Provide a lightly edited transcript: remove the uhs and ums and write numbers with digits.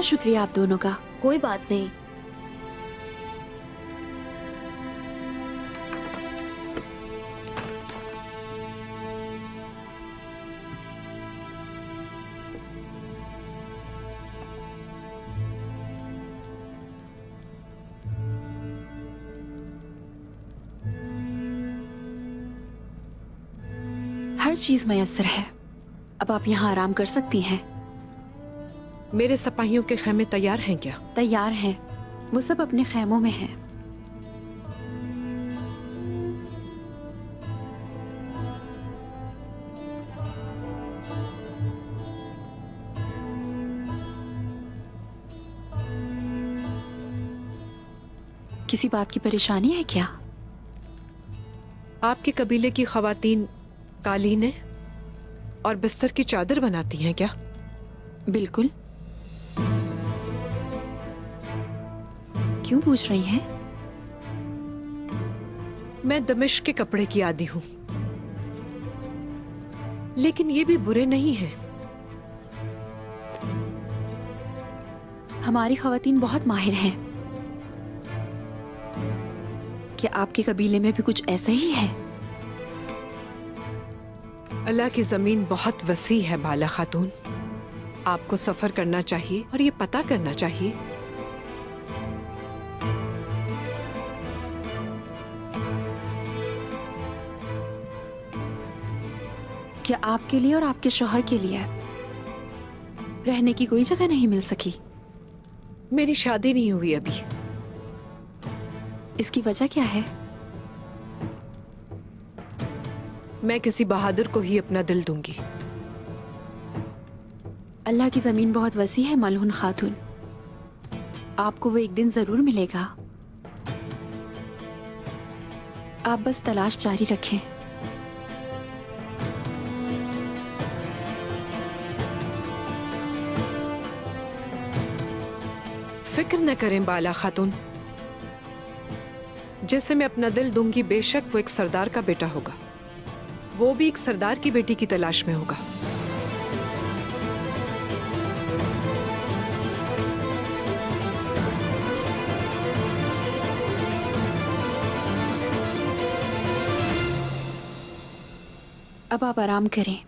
बहुत शुक्रिया आप दोनों का। कोई बात नहीं। हर चीज मयस्सर है, अब आप यहाँ आराम कर सकती हैं। मेरे सिपाहियों के खेमे तैयार हैं क्या? तैयार हैं, वो सब अपने खेमों में हैं। किसी बात की परेशानी है क्या? आपके कबीले की खवातीन कालीनें और बिस्तर की चादर बनाती हैं क्या? बिल्कुल। क्यों पूछ रही हैं? मैं दमिश्क के कपड़े की आदी हूं, लेकिन ये भी बुरे नहीं हैं। हमारी खवातीन बहुत माहिर हैं। क्या आपके कबीले में भी कुछ ऐसा ही है? अल्लाह की जमीन बहुत वसी है बाला खातून। आपको सफर करना चाहिए और ये पता करना चाहिए। क्या आपके लिए और आपके शौहर के लिए रहने की कोई जगह नहीं मिल सकी? मेरी शादी नहीं हुई अभी। इसकी वजह क्या है? मैं किसी बहादुर को ही अपना दिल दूंगी। अल्लाह की जमीन बहुत वसी है मलहून खातून, आपको वो एक दिन जरूर मिलेगा। आप बस तलाश जारी रखें। फिक्र न करें बाला खातून, जैसे मैं अपना दिल दूंगी बेशक वो एक सरदार का बेटा होगा, वो भी एक सरदार की बेटी की तलाश में होगा। अब आप आराम करें।